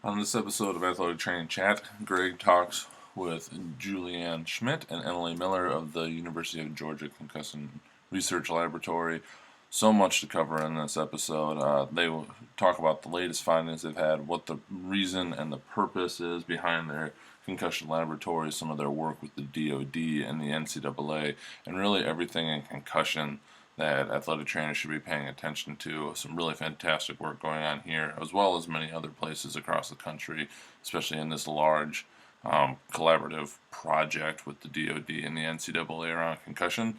On this episode of Athletic Training Chat, Greg talks with Julianne Schmidt and Emily Miller of the University of Georgia Concussion Research Laboratory. So much to cover in this episode. They will talk about the latest findings they've had, what the reason and the purpose is behind their concussion laboratory, some of their work with the DoD and the NCAA, and really everything in concussion that athletic trainers should be paying attention to. Some really fantastic work going on here, as well as many other places across the country, especially in this large collaborative project with the DoD and the NCAA around concussion.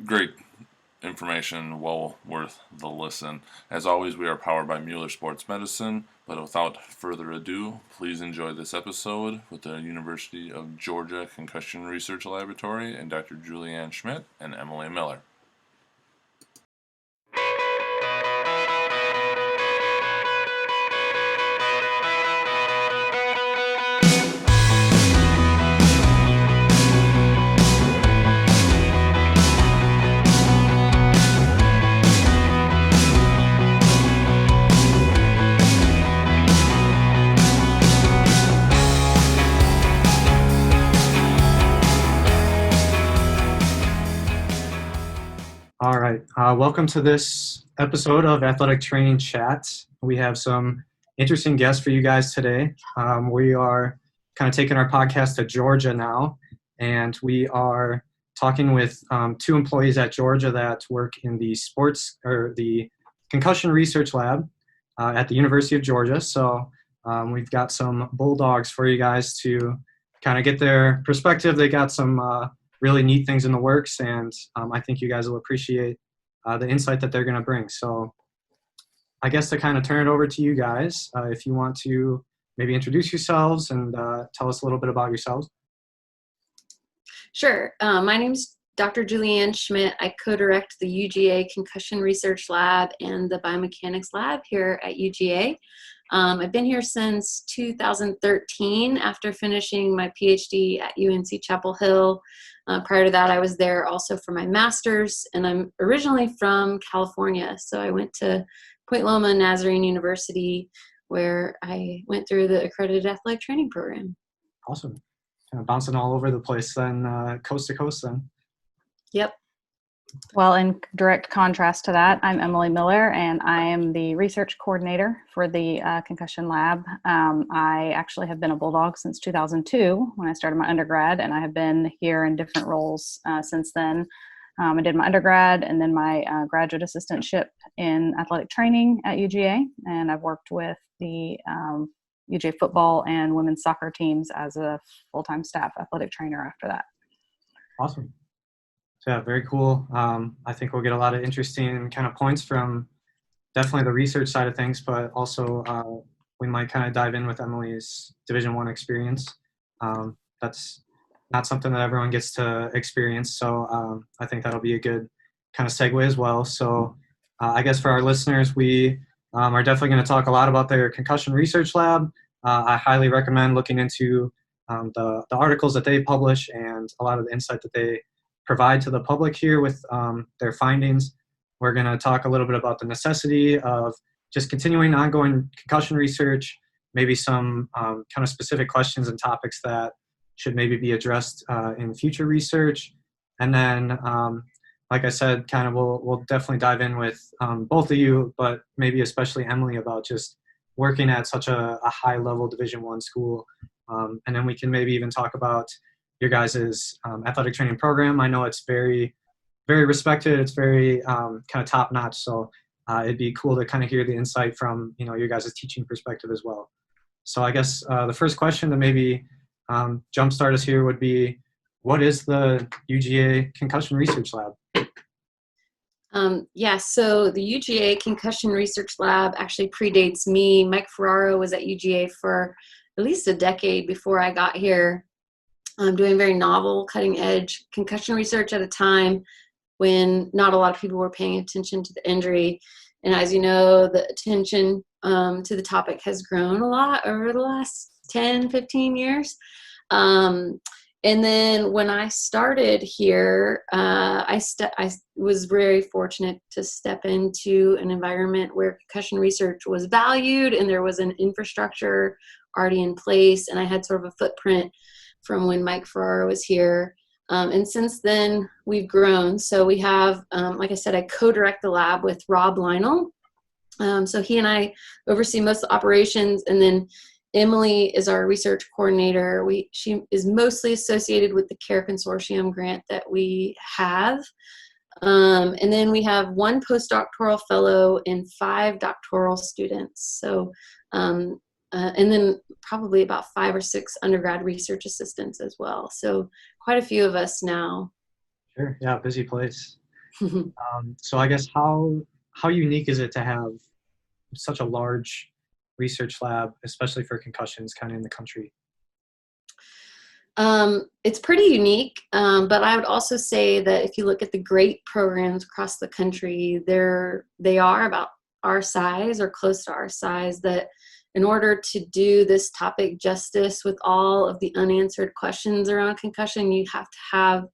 Great information, well worth the listen. As always, we are powered by Mueller Sports Medicine, but without further ado, please enjoy this episode with the University of Georgia Concussion Research Laboratory and Dr. Julianne Schmidt and Emily Miller. All right, welcome to this episode of Athletic Training Chat. We have some interesting guests for you guys today. We are kind of taking our podcast to Georgia now, and we are talking with two employees at Georgia that work in the the Concussion Research Lab at the University of Georgia. So we've got some bulldogs for you guys to kind of get their perspective. They got some really neat things in the works, and I think you guys will appreciate the insight that they're going to bring. So I guess to kind of turn it over to you guys, if you want to maybe introduce yourselves and tell us a little bit about yourselves. Sure. My name's Dr. Julianne Schmidt. I co-direct the UGA Concussion Research Lab and the Biomechanics Lab here at UGA. I've been here since 2013 after finishing my PhD at UNC Chapel Hill. Prior to that, I was there also for my master's, and I'm originally from California. So I went to Point Loma Nazarene University, where I went through the accredited athletic training program. Awesome. Kind of bouncing all over the place then, coast to coast then. Yep. Well, in direct contrast to that, I'm Emily Miller, and I am the research coordinator for the Concussion Lab. I actually have been a Bulldog since 2002 when I started my undergrad, and I have been here in different roles since then. I did my undergrad and then my graduate assistantship in athletic training at UGA, and I've worked with the UGA football and women's soccer teams as a full-time staff athletic trainer after that. Awesome. Yeah, very cool. I think we'll get a lot of interesting kind of points from definitely the research side of things, but also we might kind of dive in with Emily's Division I experience. That's not something that everyone gets to experience, so I think that'll be a good kind of segue as well. So I guess for our listeners, we are definitely going to talk a lot about their Concussion Research Lab. I highly recommend looking into the articles that they publish and a lot of the insight that they provide to the public here with their findings. We're going to talk a little bit about the necessity of just continuing ongoing concussion research, maybe some kind of specific questions and topics that should maybe be addressed in future research. And then, like I said, kind of we'll definitely dive in with both of you, but maybe especially Emily, about just working at such a high-level Division I school. And then we can maybe even talk about your guys' athletic training program. I know it's very, very respected. It's very kind of top-notch. So it'd be cool to kind of hear the insight from your guys' teaching perspective as well. So I guess the first question to maybe jumpstart us here would be, what is the UGA Concussion Research Lab? So the UGA Concussion Research Lab actually predates me. Mike Ferraro was at UGA for at least a decade before I got here. Doing very novel, cutting-edge concussion research at a time when not a lot of people were paying attention to the injury. And as you know, the attention to the topic has grown a lot over the last 10, 15 years. And then when I started here, I was very fortunate to step into an environment where concussion research was valued and there was an infrastructure already in place, and I had sort of a footprint from when Mike Ferrara was here. And since then, we've grown. So we have, like I said, I co-direct the lab with Rob Lionel. So he and I oversee most of the operations, and then Emily is our research coordinator. She is mostly associated with the CARE Consortium grant that we have. And then we have 1 postdoctoral fellow and 5 doctoral students. So, and then probably about 5 or 6 undergrad research assistants as well. So quite a few of us now. Sure. Yeah, busy place. So I guess how unique is it to have such a large research lab, especially for concussions, kind of in the country? It's pretty unique, but I would also say that if you look at the great programs across the country, they are about our size or close to our size, that in order to do this topic justice with all of the unanswered questions around concussion, you have to have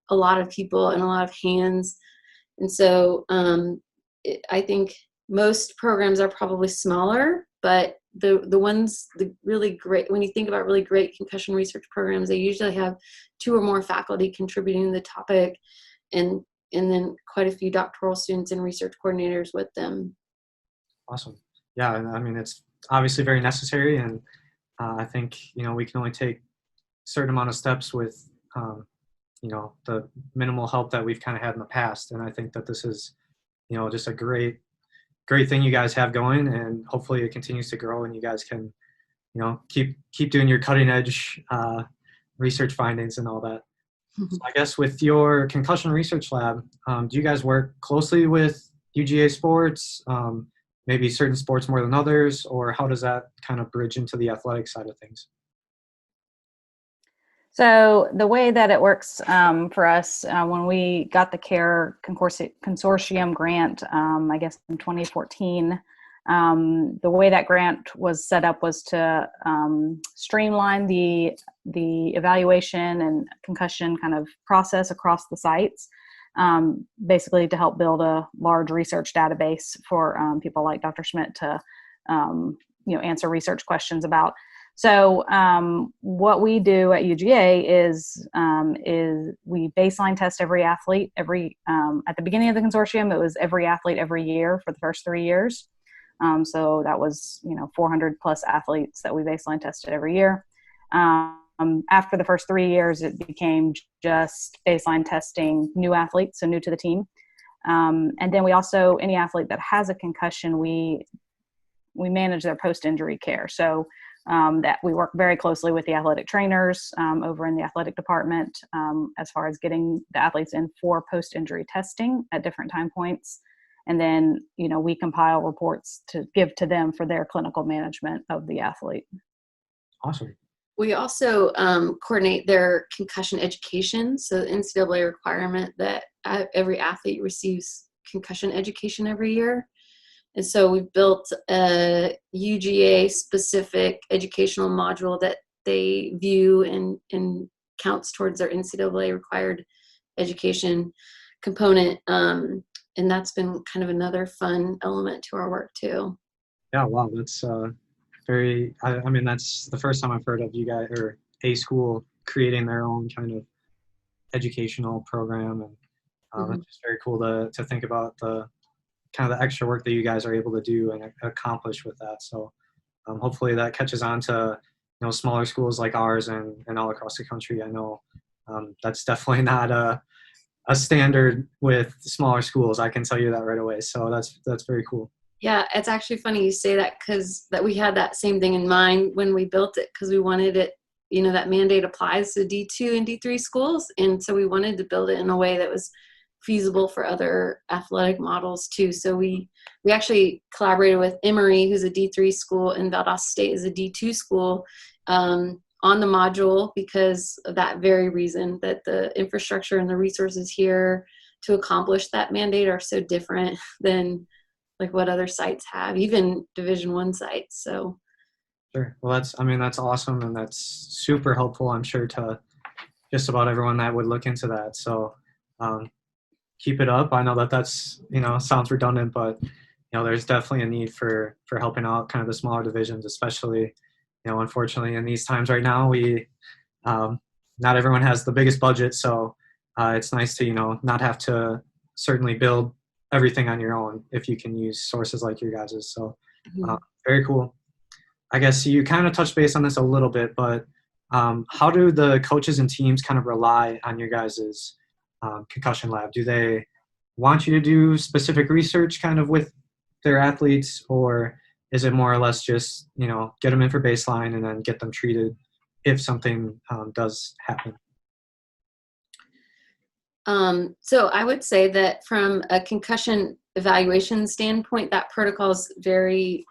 a lot of people and a lot of hands. And so I think most programs are probably smaller, but the really great, when you think about really great concussion research programs, they usually have 2 or more faculty contributing to the topic, and then quite a few doctoral students and research coordinators with them. Awesome. Yeah, and I mean, it's obviously very necessary, and I think, we can only take a certain amount of steps with, the minimal help that we've kind of had in the past. And I think that this is, just a great thing you guys have going, and hopefully it continues to grow and you guys can, keep doing your cutting edge research findings and all that. So I guess with your concussion research lab, do you guys work closely with UGA sports, maybe certain sports more than others, or how does that kind of bridge into the athletic side of things? So the way that it works for us, when we got the CARE Consortium grant, I guess in 2014, the way that grant was set up was to streamline the evaluation and concussion kind of process across the sites, basically to help build a large research database for people like Dr. Schmidt to answer research questions about. So what we do at UGA is we baseline test every athlete at the beginning of the consortium. It was every athlete every year for the first 3 years. So that was 400 plus athletes that we baseline tested every year. After the first 3 years, it became just baseline testing new athletes, so new to the team. And then we also, any athlete that has a concussion, we manage their post-injury care. So that we work very closely with the athletic trainers over in the athletic department as far as getting the athletes in for post-injury testing at different time points. And then, we compile reports to give to them for their clinical management of the athlete. Awesome. We also coordinate their concussion education. So the NCAA requirement that every athlete receives concussion education every year. And so we've built a UGA-specific educational module that they view and counts towards their NCAA-required education component. And that's been kind of another fun element to our work, too. Yeah, wow, that's very, I mean, that's the first time I've heard of you guys, or a school, creating their own kind of educational program. And it's just very cool to think about the kind of the extra work that you guys are able to do and accomplish with that. So hopefully that catches on to smaller schools like ours and all across the country. I know that's definitely not a standard with smaller schools. I can tell you that right away. So that's very cool. Yeah, it's actually funny you say that, because that we had that same thing in mind when we built it, because we wanted it, that mandate applies to D2 and D3 schools, and so we wanted to build it in a way that was feasible for other athletic models too. So we actually collaborated with Emory, who's a D3 school, and Valdosta State is a D2 school, on the module, because of that very reason, that the infrastructure and the resources here to accomplish that mandate are so different than like what other sites have, even Division I sites. So sure. Well, that's awesome, and that's super helpful, I'm sure, to just about everyone that would look into that. So keep it up. I know that that's, sounds redundant, but there's definitely a need for helping out kind of the smaller divisions, especially, unfortunately in these times right now, we not everyone has the biggest budget, so it's nice to not have to certainly build everything on your own if you can use sources like your guys's. So very cool. I guess you kind of touched base on this a little bit, but how do the coaches and teams kind of rely on your guys's concussion lab? Do they want you to do specific research kind of with their athletes, or is it more or less just, get them in for baseline and then get them treated if something does happen? So I would say that from a concussion evaluation standpoint, that protocol is very,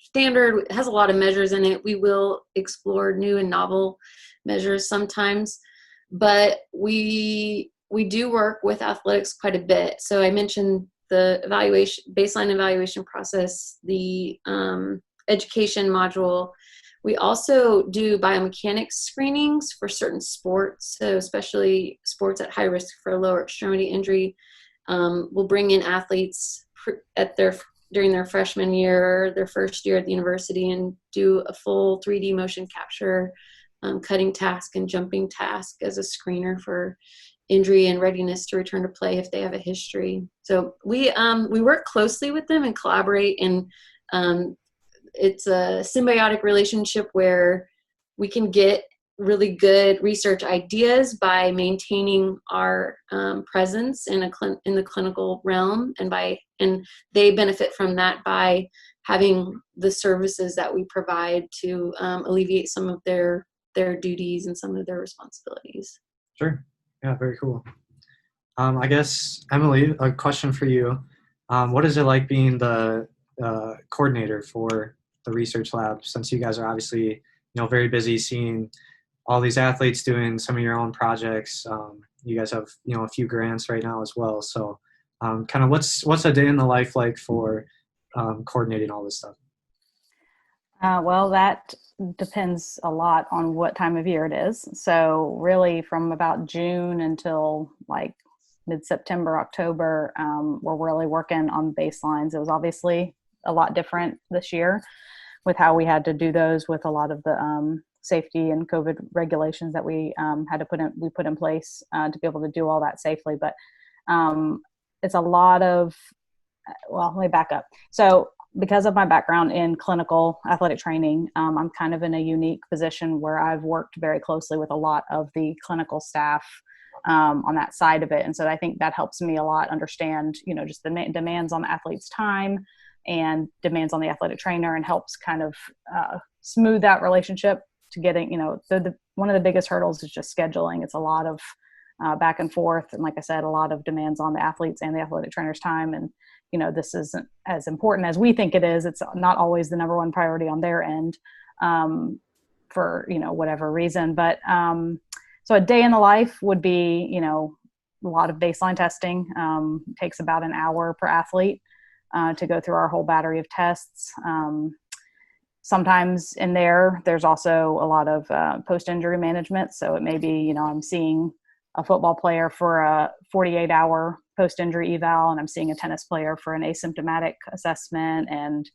standard. It has a lot of measures in it. We will explore new and novel measures sometimes, but we do work with athletics quite a bit. So I mentioned the baseline evaluation process, the education module. We also do biomechanics screenings for certain sports, so especially sports at high risk for lower extremity injury. We'll bring in athletes during their freshman year, their first year at the university, and do a full 3D motion capture, cutting task and jumping task as a screener for injury and readiness to return to play if they have a history. So we work closely with them and collaborate, and it's a symbiotic relationship where we can get really good research ideas by maintaining our presence in the clinical realm, and they benefit from that by having the services that we provide to alleviate some of their duties and some of their responsibilities. Sure. Yeah, very cool. I guess, Emily, a question for you. What is it like being the coordinator for the research lab, since you guys are obviously, very busy seeing all these athletes doing some of your own projects? You guys have, a few grants right now as well. So kind of what's a day in the life like for coordinating all this stuff? Well, that depends a lot on what time of year it is. So really from about June until like mid-September, October, we're really working on baselines. It was obviously a lot different this year with how we had to do those with a lot of the safety and COVID regulations that we had to put in place to be able to do all that safely. But it's a lot of, well, let me back up. So because of my background in clinical athletic training, I'm kind of in a unique position where I've worked very closely with a lot of the clinical staff on that side of it. And so I think that helps me a lot understand, just the demands on the athlete's time and demands on the athletic trainer, and helps kind of smooth that relationship to getting, one of the biggest hurdles is just scheduling. It's a lot of back and forth. And like I said, a lot of demands on the athletes and the athletic trainer's time. And, this isn't as important as we think it is. It's not always the number one priority on their end for, whatever reason. But so a day in the life would be, a lot of baseline testing. Takes about an hour per athlete to go through our whole battery of tests. Sometimes in there's also a lot of post-injury management. So it may be, I'm seeing a football player for a 48-hour post-injury eval, and I'm seeing a tennis player for an asymptomatic assessment, and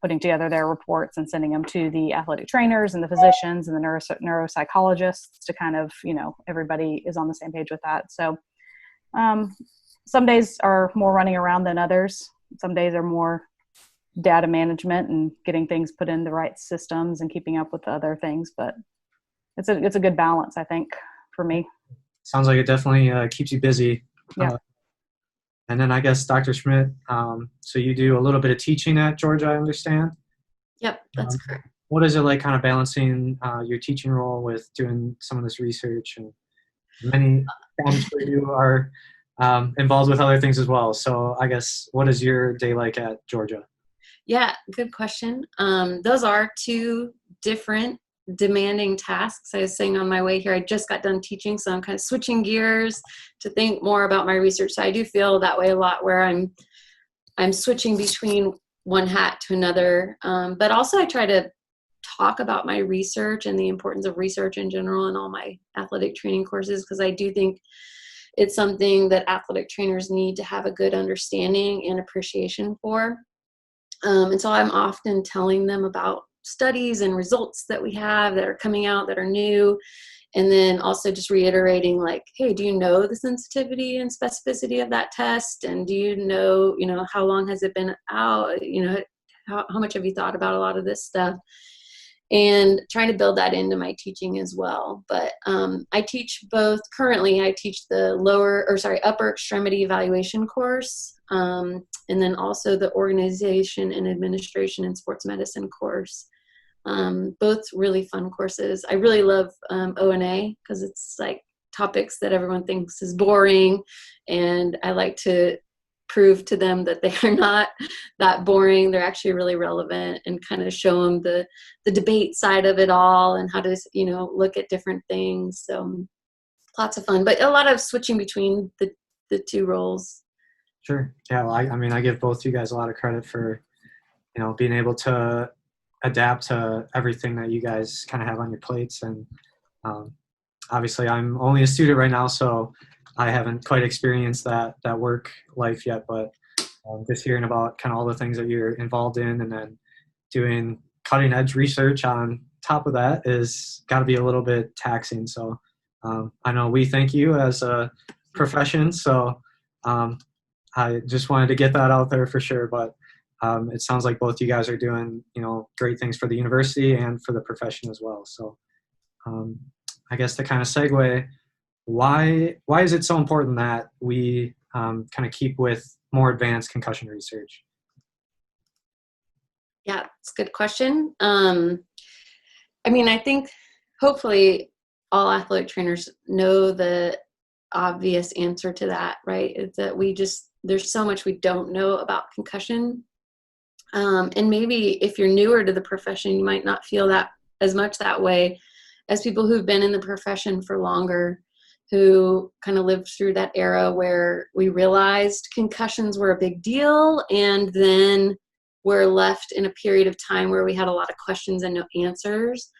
putting together their reports and sending them to the athletic trainers and the physicians and the neuropsychologists to kind of, everybody is on the same page with that. So some days are more running around than others. Some days are more data management and getting things put in the right systems and keeping up with the other things. But it's a good balance, I think, for me. Sounds like it definitely keeps you busy. Yeah. And then I guess, Dr. Schmidt, so you do a little bit of teaching at Georgia, I understand? Yep, that's correct. What is it like kind of balancing your teaching role with doing some of this research? And many times where you are involved with other things as well. So I guess, what is your day like at Georgia? Yeah, good question. Those are two different demanding tasks. I was saying on my way here, I just got done teaching, so I'm kind of switching gears to think more about my research. So I do feel that way a lot, where I'm switching between one hat to another. But also I try to talk about my research and the importance of research in general in all my athletic training courses, because I do think it's something that athletic trainers need to have a good understanding and appreciation for. And so I'm often telling them about studies and results that we have that are coming out that are new. And then also just reiterating, like, hey, do you know the sensitivity and specificity of that test? And do you know, how long has it been out? How much have you thought about a lot of this stuff? And trying to build that into my teaching as well. But currently I teach the upper extremity evaluation course. And then also the organization and administration and sports medicine course. Both really fun courses. I really love O&A because it's like topics that everyone thinks is boring. And I like to prove to them that they are not that boring. They're actually really relevant, and kind of show them the debate side of it all and how to, look at different things. So lots of fun, but a lot of switching between the two roles. Sure. Yeah. Well, I mean, I give both you guys a lot of credit for, being able to adapt to everything that you guys kind of have on your plates. And obviously I'm only a student right now, so I haven't quite experienced that work life yet, but just hearing about kind of all the things that you're involved in, and then doing cutting edge research on top of that is got to be a little bit taxing. So I know we thank you as a profession. So I just wanted to get that out there for sure. But it sounds like both you guys are doing, great things for the university and for the profession as well. So I guess to kind of segue, why is it so important that we kind of keep with more advanced concussion research? Yeah, it's a good question. I think hopefully all athletic trainers know the obvious answer to that, right? It's that there's so much we don't know about concussion. And maybe if you're newer to the profession, you might not feel that as much that way as people who've been in the profession for longer, who kind of lived through that era where we realized concussions were a big deal, and then we're left in a period of time where we had a lot of questions and no answers.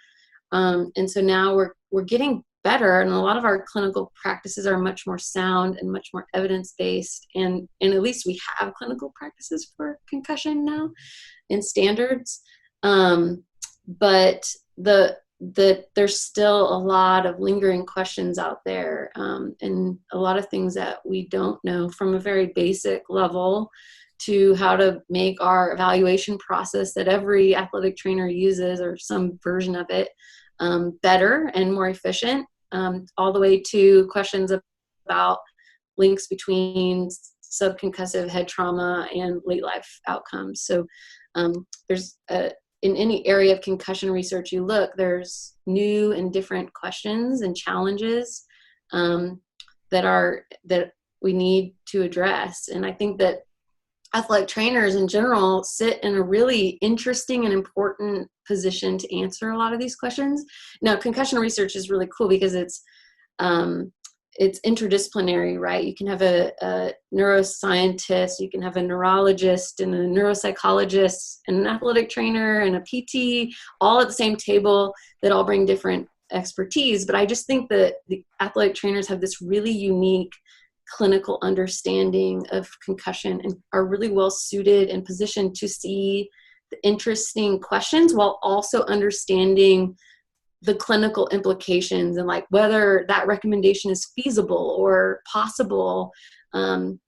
And so now we're getting better, and a lot of our clinical practices are much more sound and much more evidence-based, and at least we have clinical practices for concussion now and standards. But there's still a lot of lingering questions out there, and a lot of things that we don't know, from a very basic level to how to make our evaluation process that every athletic trainer uses, or some version of it, better and more efficient, all the way to questions about links between subconcussive head trauma and late life outcomes. So there's in any area of concussion research you look, there's new and different questions and challenges that we need to address. And I think that athletic trainers in general sit in a really interesting and important position to answer a lot of these questions. Now, concussion research is really cool because it's interdisciplinary, right? You can have a neuroscientist, you can have a neurologist and a neuropsychologist and an athletic trainer and a PT, all at the same table, that all bring different expertise. But I just think that the athletic trainers have this really unique clinical understanding of concussion and are really well suited and positioned to see the interesting questions while also understanding the clinical implications and like whether that recommendation is feasible or possible, and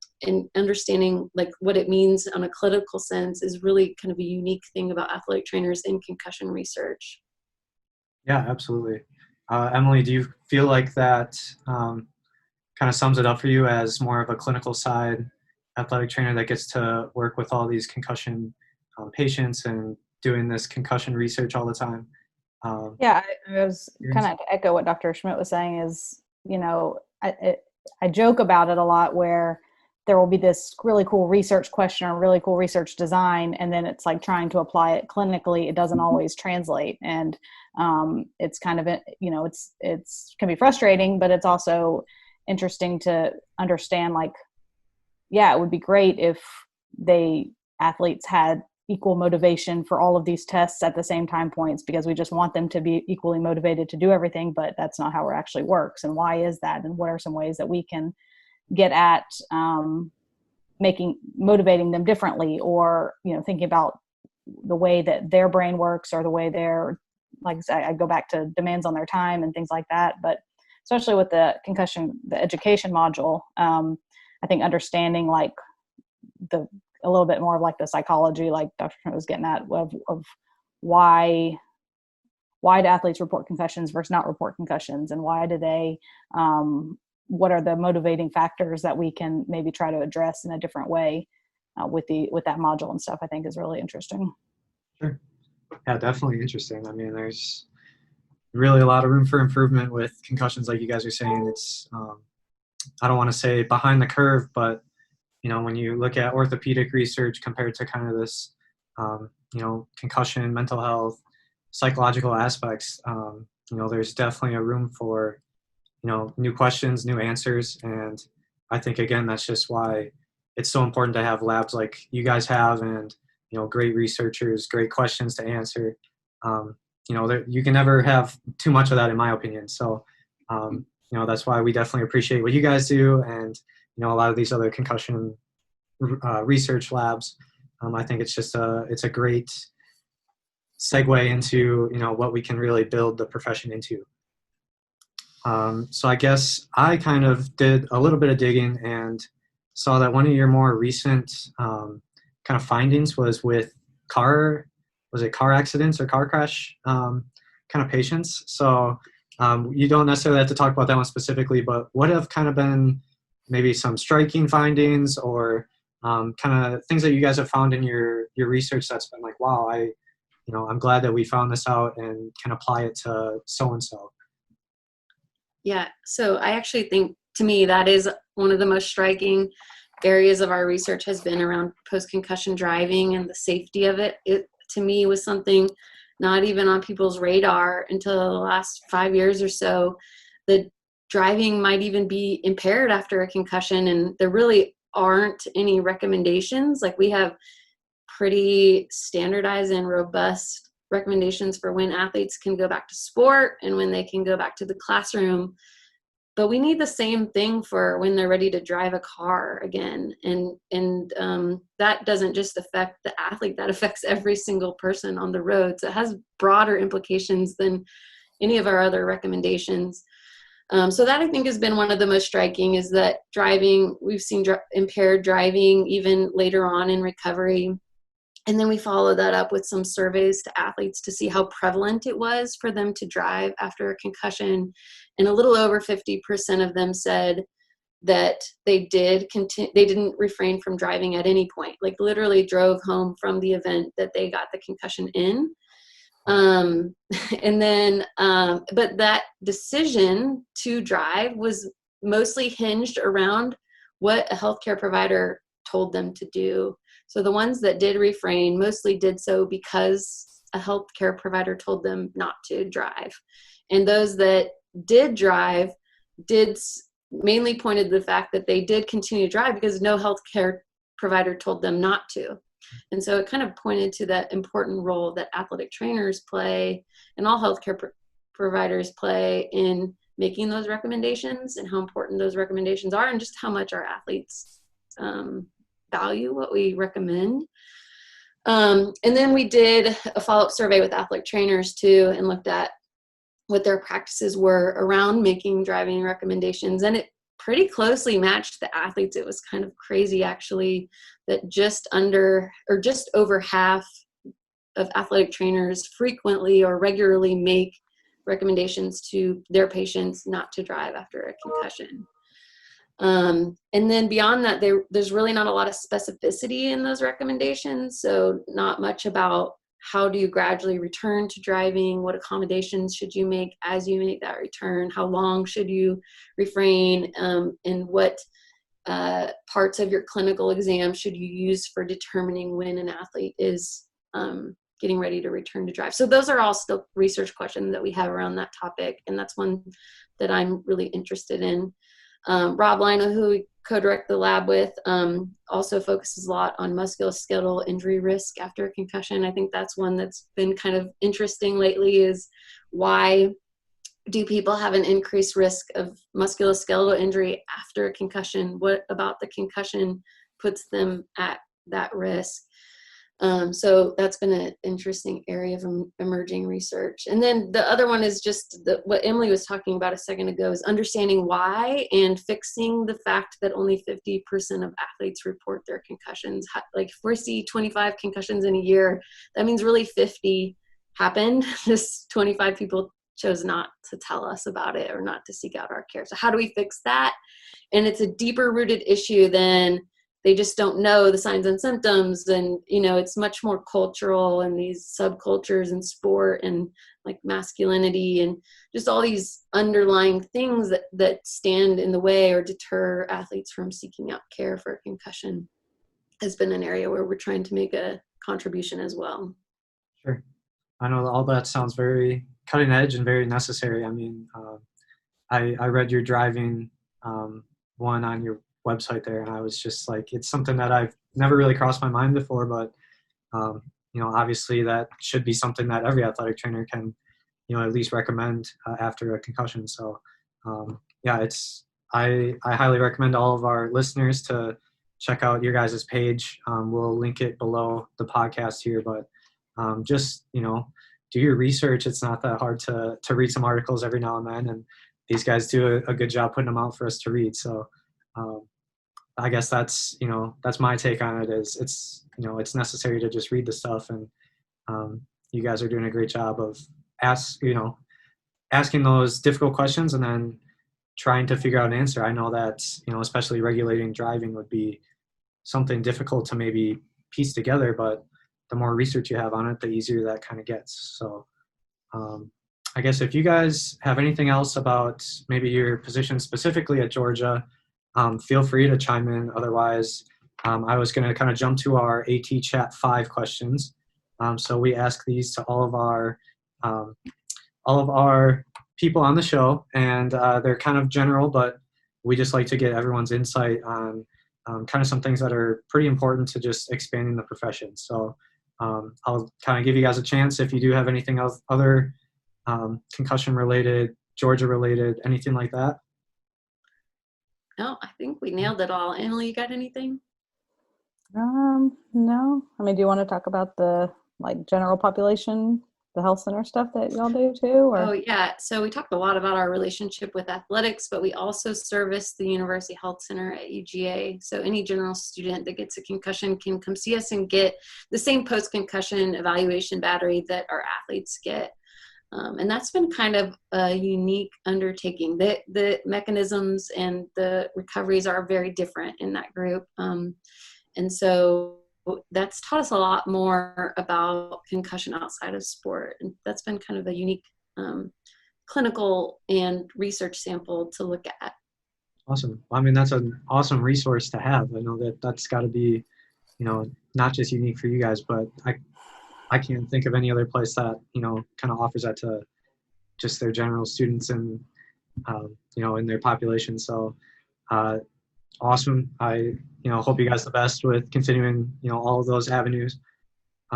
understanding like what it means on a clinical sense is really kind of a unique thing about athletic trainers in concussion research. Yeah, absolutely. Emily, do you feel like that kind of sums it up for you as more of a clinical side athletic trainer that gets to work with all these concussion patients and doing this concussion research all the time? Yeah, I was kind of to echo what Dr. Schmidt was saying is, I joke about it a lot where there will be this really cool research question or really cool research design, and then it's like trying to apply it clinically. It doesn't always translate. And it's kind of, it's can be frustrating, but it's also interesting to understand, like, yeah, it would be great if athletes had equal motivation for all of these tests at the same time points, because we just want them to be equally motivated to do everything, but that's not how it actually works. And why is that? And what are some ways that we can get at motivating them differently, or, thinking about the way that their brain works, or the way they're, like I said, I go back to demands on their time and things like that. But especially with the education module, I think understanding like a little bit more of like the psychology, like Dr. Schmidt was getting at, of why do athletes report concussions versus not report concussions, and why do they, what are the motivating factors that we can maybe try to address in a different way with that module and stuff, I think is really interesting. Sure. Yeah, definitely interesting. I mean, there's really a lot of room for improvement with concussions, like you guys are saying. It's, I don't want to say behind the curve, but, when you look at orthopedic research compared to kind of this, concussion, mental health, psychological aspects, there's definitely a room for, new questions, new answers. And I think, again, that's just why it's so important to have labs like you guys have, and, great researchers, great questions to answer. You can never have too much of that, in my opinion. So, that's why we definitely appreciate what you guys do, and, a lot of these other concussion research labs. I think it's just it's a great segue into, what we can really build the profession into. So I guess I kind of did a little bit of digging and saw that one of your more recent kind of findings was with car accidents or car crash kind of patients. So you don't necessarily have to talk about that one specifically, but what have kind of been maybe some striking findings, or kind of things that you guys have found in your research that's been like, wow, I'm glad that we found this out and can apply it to so-and-so. Yeah, so I actually think, to me, that is one of the most striking areas of our research has been around post-concussion driving and the safety of it. It, to me, was something not even on people's radar until the last 5 years or so. The driving might even be impaired after a concussion, and there really aren't any recommendations. Like, we have pretty standardized and robust recommendations for when athletes can go back to sport and when they can go back to the classroom. But we need the same thing for when they're ready to drive a car again. And that doesn't just affect the athlete, that affects every single person on the road. So it has broader implications than any of our other recommendations. So that, I think, has been one of the most striking, is that driving, we've seen impaired driving even later on in recovery. And then we followed that up with some surveys to athletes to see how prevalent it was for them to drive after a concussion. And a little over 50% of them said that they didn't refrain from driving at any point, like literally drove home from the event that they got the concussion in. And then, but that decision to drive was mostly hinged around what a healthcare provider told them to do. So the ones that did refrain mostly did so because a healthcare provider told them not to drive. And those that did drive mainly pointed to the fact that they did continue to drive because no healthcare provider told them not to. And so it kind of pointed to that important role that athletic trainers play and all healthcare providers play in making those recommendations, and how important those recommendations are, and just how much our athletes value what we recommend. And then we did a follow-up survey with athletic trainers too, and looked at what their practices were around making driving recommendations. And it pretty closely matched the athletes. It was kind of crazy, actually, that just over half of athletic trainers frequently or regularly make recommendations to their patients not to drive after a concussion. And then beyond that, there's really not a lot of specificity in those recommendations. So not much about how do you gradually return to driving, what accommodations should you make as you make that return, how long should you refrain, and what parts of your clinical exam should you use for determining when an athlete is getting ready to return to drive. So those are all still research questions that we have around that topic, and that's one that I'm really interested in. Rob Lino, who co-direct the lab with, also focuses a lot on musculoskeletal injury risk after a concussion. I think that's one that's been kind of interesting lately, is why do people have an increased risk of musculoskeletal injury after a concussion? What about the concussion puts them at that risk? So that's been an interesting area of emerging research. And then the other one is just what Emily was talking about a second ago, is understanding why and fixing the fact that only 50% of athletes report their concussions. Like if we see 25 concussions in a year, that means really 50 happened. Just 25 people chose not to tell us about it or not to seek out our care. So how do we fix that? And it's a deeper rooted issue than they just don't know the signs and symptoms. And, it's much more cultural, and these subcultures in sport and like masculinity and just all these underlying things that stand in the way or deter athletes from seeking out care for a concussion has been an area where we're trying to make a contribution as well. Sure. I know all that sounds very cutting edge and very necessary. I mean, I read your driving one on your website there, and I was just like, it's something that I've never really crossed my mind before, but obviously that should be something that every athletic trainer can at least recommend after a concussion. So yeah, I highly recommend all of our listeners to check out your guys' page. We'll link it below the podcast here, but just do your research. It's not that hard to read some articles every now and then, and these guys do a good job putting them out for us to read. So I guess that's my take on it, is it's necessary to just read the stuff, and you guys are doing a great job of asking those difficult questions and then trying to figure out an answer. I know that especially regulating driving would be something difficult to maybe piece together, but the more research you have on it, the easier that kind of gets. So I guess if you guys have anything else about maybe your position specifically at Georgia, feel free to chime in. Otherwise, I was going to kind of jump to our AT Chat 5 questions. So we ask these to all of our people on the show, and they're kind of general, but we just like to get everyone's insight on kind of some things that are pretty important to just expanding the profession. So I'll kind of give you guys a chance if you do have anything else, other concussion related, Georgia related, anything like that. No, I think we nailed it all. Emily, you got anything? No. I mean, do you want to talk about the general population, the health center stuff that y'all do too? Or? Oh yeah. So we talked a lot about our relationship with athletics, but we also service the University Health Center at UGA. So any general student that gets a concussion can come see us and get the same post-concussion evaluation battery that our athletes get. And that's been kind of a unique undertaking. The mechanisms and the recoveries are very different in that group. And so that's taught us a lot more about concussion outside of sport. And that's been kind of a unique clinical and research sample to look at. Awesome. I mean, that's an awesome resource to have. I know that's got to be, not just unique for you guys, but I can't think of any other place that, kind of offers that to just their general students and, in their population. So awesome. I, hope you guys the best with continuing, all of those avenues.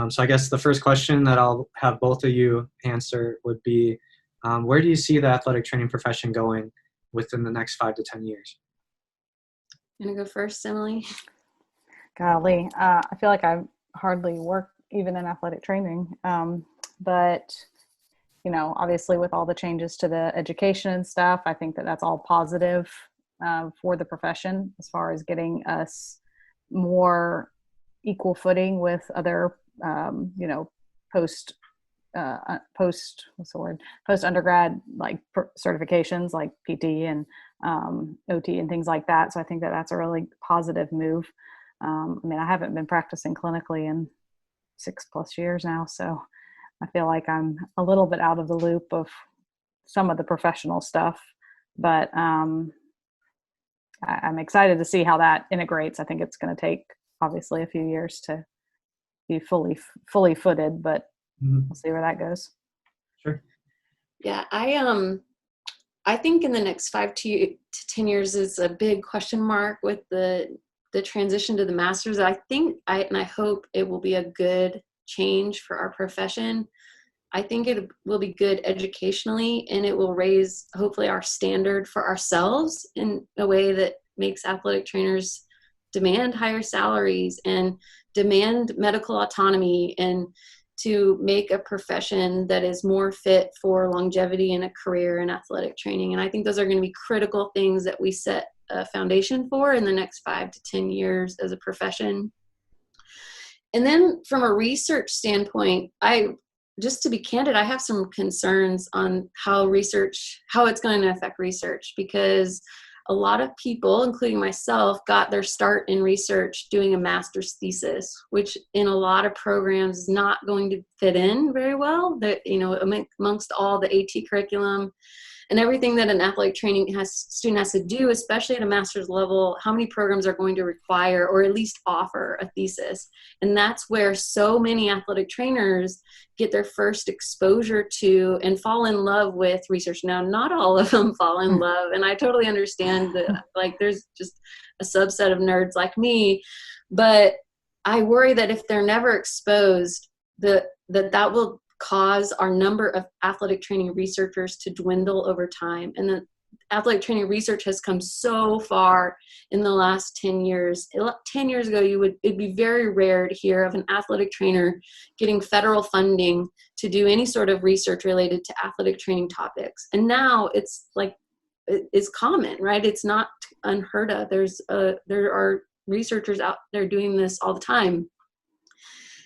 So I guess the first question that I'll have both of you answer would be, where do you see the athletic training profession going within the next 5 to 10 years? You want to go first, Emily? Golly, I feel like I hardly work even in athletic training. But, obviously with all the changes to the education and stuff, I think that that's all positive for the profession as far as getting us more equal footing with other, post undergrad, certifications like PT and OT and things like that. So I think that that's a really positive move. I mean, I haven't been practicing clinically in 6+ years now, so I feel like I'm a little bit out of the loop of some of the professional stuff, but I'm excited to see how that integrates. I think it's going to take obviously a few years to be fully footed, but we'll see where that goes. Sure. Yeah, I think in the next 5 to 10 years is a big question mark with the transition to the master's. I think and I hope it will be a good change for our profession. I think it will be good educationally, and it will raise hopefully our standard for ourselves in a way that makes athletic trainers demand higher salaries and demand medical autonomy, and to make a profession that is more fit for longevity in a career in athletic training. And I think those are going to be critical things that we set a foundation for in the next 5 to 10 years as a profession. And then from a research standpoint, just to be candid, I have some concerns on how it's going to affect research, because a lot of people, including myself, got their start in research doing a master's thesis, which in a lot of programs is not going to fit in very well. That, amongst all the AT curriculum and everything that an athletic training student has to do, especially at a master's level, how many programs are going to require or at least offer a thesis? And that's where so many athletic trainers get their first exposure to and fall in love with research. Now, not all of them fall in love, and I totally understand that, there's just a subset of nerds like me, but I worry that if they're never exposed, that will cause our number of athletic training researchers to dwindle over time. And the athletic training research has come so far in the last 10 years. 10 years ago, it'd be very rare to hear of an athletic trainer getting federal funding to do any sort of research related to athletic training topics. And now it's common, right? It's not unheard of. There are researchers out there doing this all the time.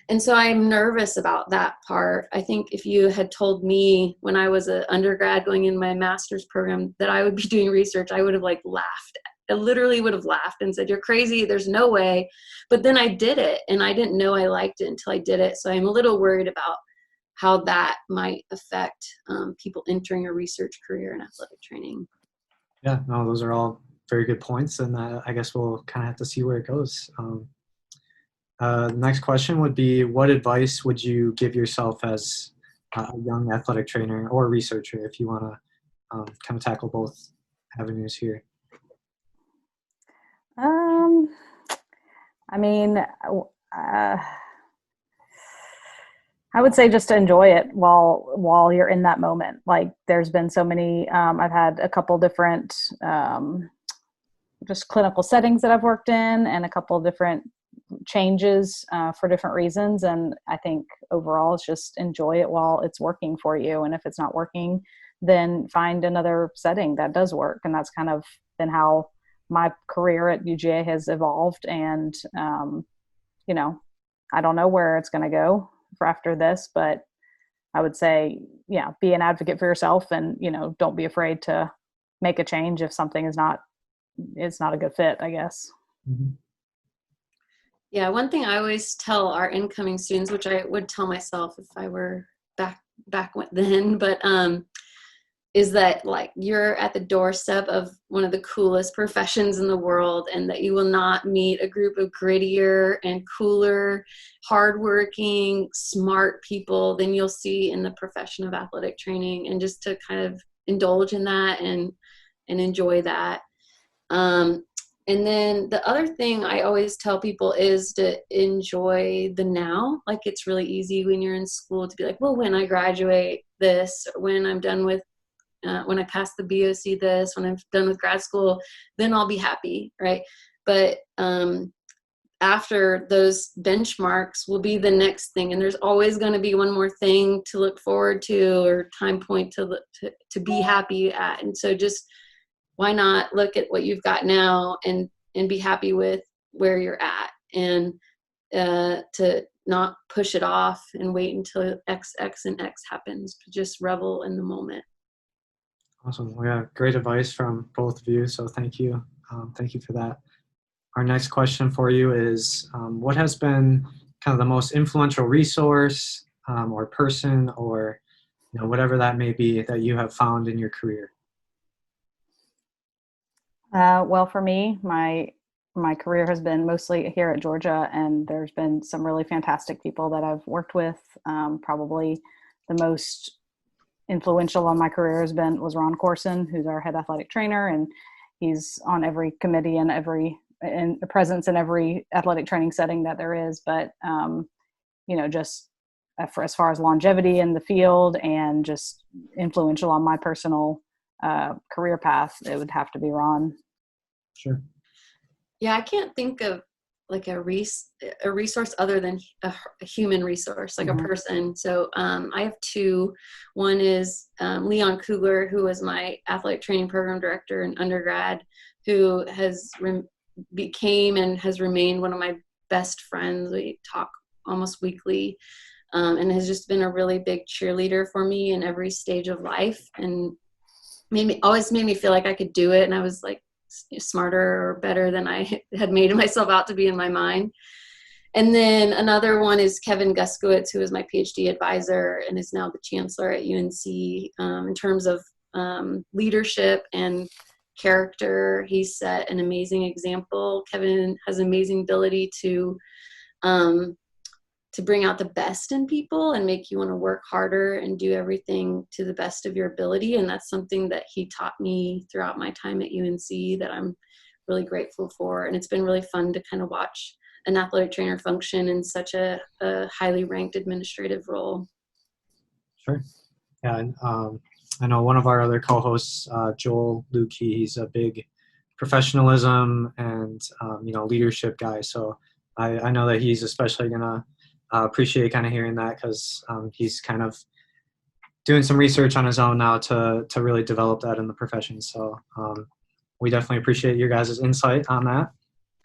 And so I'm nervous about that part. I think if you had told me when I was an undergrad going in my master's program that I would be doing research, I would have laughed. I literally would have laughed and said, "You're crazy. There's no way." But then I did it, and I didn't know I liked it until I did it. So I'm a little worried about how that might affect people entering a research career in athletic training. Yeah, no, those are all very good points, and I guess we'll kind of have to see where it goes. Next question would be, what advice would you give yourself as a young athletic trainer or researcher, if you want to kind of tackle both avenues here? I mean, I would say just to enjoy it while you're in that moment. There's been so many, I've had a couple different just clinical settings that I've worked in, and a couple of different changes for different reasons. And I think overall it's just enjoy it while it's working for you. And if it's not working, then find another setting that does work. And that's kind of been how my career at UGA has evolved. And, I don't know where it's going to go for after this, but I would say, be an advocate for yourself, and, don't be afraid to make a change if something it's not a good fit, I guess. Mm-hmm. Yeah, one thing I always tell our incoming students, which I would tell myself if I were back then, but is that you're at the doorstep of one of the coolest professions in the world, and that you will not meet a group of grittier and cooler, hardworking, smart people than you'll see in the profession of athletic training, and just to kind of indulge in that and enjoy that. And then the other thing I always tell people is to enjoy the now. It's really easy when you're in school to be like, well, when I graduate this, or when I'm done with, when I pass the BOC this, when I'm done with grad school, then I'll be happy, right? But after those benchmarks will be the next thing. And there's always going to be one more thing to look forward to, or time point to be happy at. And so just, why not look at what you've got now and be happy with where you're at, and to not push it off and wait until X and X happens, to just revel in the moment. Awesome. Well, yeah, great advice from both of you. So thank you. Thank you for that. Our next question for you is, what has been kind of the most influential resource or person, or whatever that may be, that you have found in your career? Well, for me, my career has been mostly here at Georgia, and there's been some really fantastic people that I've worked with. Probably the most influential on my career was Ron Corson, who's our head athletic trainer, and he's on every committee and a presence in every athletic training setting that there is. But just as far as longevity in the field and just influential on my personal career path, it would have to be Ron. Sure. Yeah, I can't think of like a resource other than a human resource, like a person. So I have two. One is Leon Kugler, who was my athletic training program director in undergrad, who has became and has remained one of my best friends. We talk almost weekly, and has just been a really big cheerleader for me in every stage of life, and always made me feel like I could do it, and I was like smarter or better than I had made myself out to be in my mind. And then another one is Kevin Guskowitz, who is my PhD advisor and is now the chancellor at UNC. In terms of leadership and character, he set an amazing example. Kevin has an amazing ability to bring out the best in people and make you want to work harder and do everything to the best of your ability. And that's something that he taught me throughout my time at UNC that I'm really grateful for. And it's been really fun to kind of watch an athletic trainer function in such a highly ranked administrative role. Sure. Yeah. And, I know one of our other co-hosts, Joel Lukey, he's a big professionalism and, leadership guy. So I know that he's especially going to appreciate kind of hearing that, because he's kind of doing some research on his own now to really develop that in the profession. So we definitely appreciate your guys' insight on that.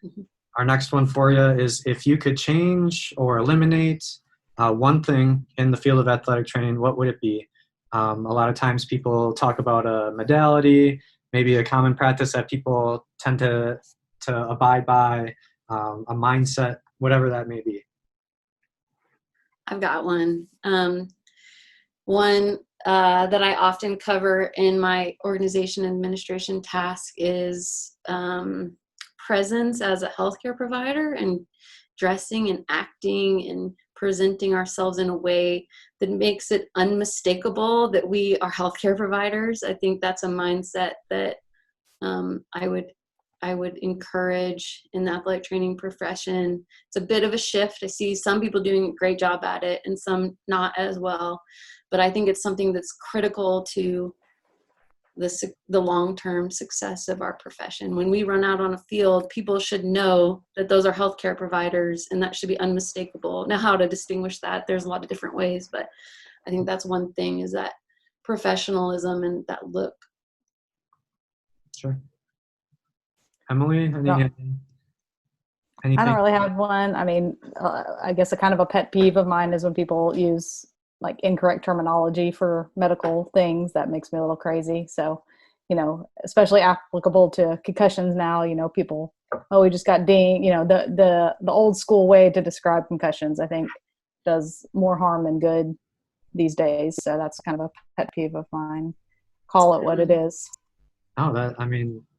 Mm-hmm. Our next one for you is, if you could change or eliminate one thing in the field of athletic training, what would it be? A lot of times people talk about a modality, maybe a common practice that people tend to abide by, a mindset, whatever that may be. I've got one. One that I often cover in my organization administration task is presence as a healthcare provider, and dressing and acting and presenting ourselves in a way that makes it unmistakable that we are healthcare providers. I think that's a mindset that I would encourage in the athletic training profession. It's a bit of a shift. I see some people doing a great job at it and some not as well, but I think it's something that's critical to the long-term success of our profession. When we run out on a field, people should know that those are healthcare providers, and that should be unmistakable. Now, how to distinguish that, there's a lot of different ways, but I think that's one thing, is that professionalism and that look. Sure. Emily, anything? I don't really have one. I mean, I guess a kind of a pet peeve of mine is when people use like incorrect terminology for medical things. That makes me a little crazy. So, especially applicable to concussions now, people, we just got dinged. The old school way to describe concussions, I think, does more harm than good these days. So that's kind of a pet peeve of mine. Call it what it is. Oh,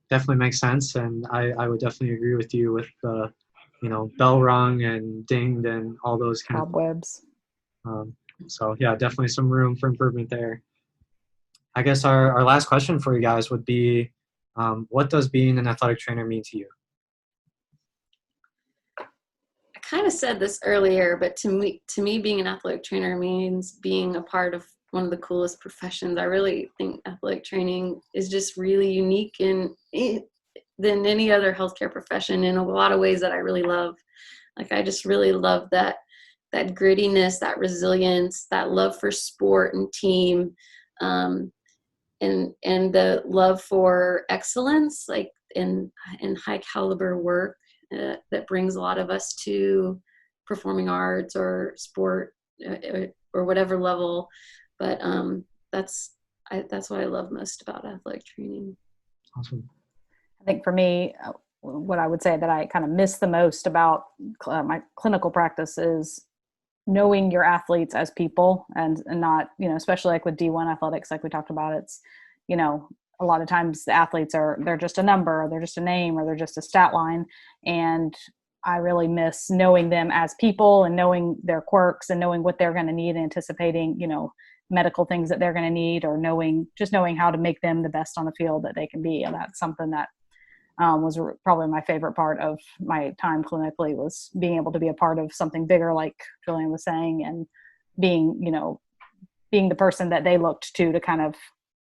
definitely makes sense. And I would definitely agree with you with the, bell rung and dinged and all those kind cobwebs. So yeah, definitely some room for improvement there. I guess our last question for you guys would be, what does being an athletic trainer mean to you? I kind of said this earlier, but to me, being an athletic trainer means being a part of one of the coolest professions. I really think athletic training is just really unique than any other healthcare profession in a lot of ways that I really love. Like, I just really love that grittiness, that resilience, that love for sport and team, and the love for excellence, like in high caliber work that brings a lot of us to performing arts or sport or whatever level. But that's what I love most about athletic training. Awesome. I think for me, what I would say that I kind of miss the most about my clinical practice is knowing your athletes as people, and not, especially like with D1 athletics, like we talked about, it's, a lot of times the athletes they're just a number, or they're just a name, or they're just a stat line. And I really miss knowing them as people and knowing their quirks and knowing what they're going to need, anticipating, medical things that they're going to need, or knowing how to make them the best on the field that they can be. And that's something that was probably my favorite part of my time clinically, was being able to be a part of something bigger, like Julianne was saying, and being the person that they looked to kind of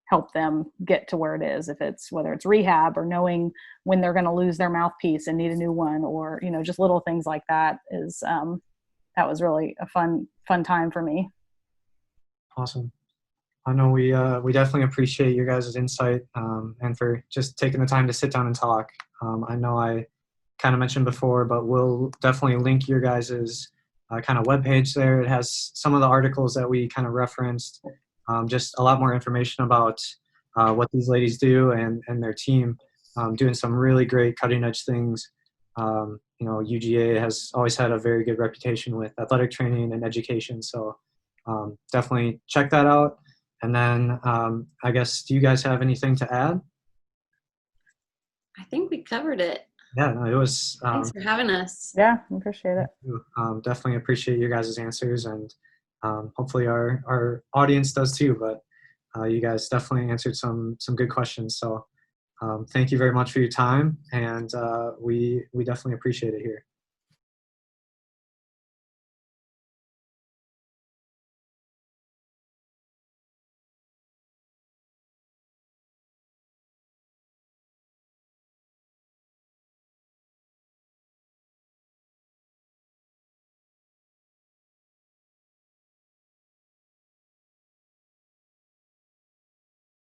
help them get to where it is, whether it's rehab or knowing when they're going to lose their mouthpiece and need a new one, or just little things like that. That was really a fun time for me. Awesome. I know we definitely appreciate your guys' insight, and for just taking the time to sit down and talk. I know I kind of mentioned before, but we'll definitely link your guys' kind of webpage there. It has some of the articles that we kind of referenced, just a lot more information about what these ladies do and their team, doing some really great cutting edge things. UGA has always had a very good reputation with athletic training and education, so definitely check that out. And then I guess, do you guys have anything to add? I think we covered it. Yeah, no, it was. Thanks for having us. Yeah, I appreciate it. Definitely appreciate your guys' answers, and hopefully our audience does too. But you guys definitely answered some good questions. So thank you very much for your time, and we definitely appreciate it here.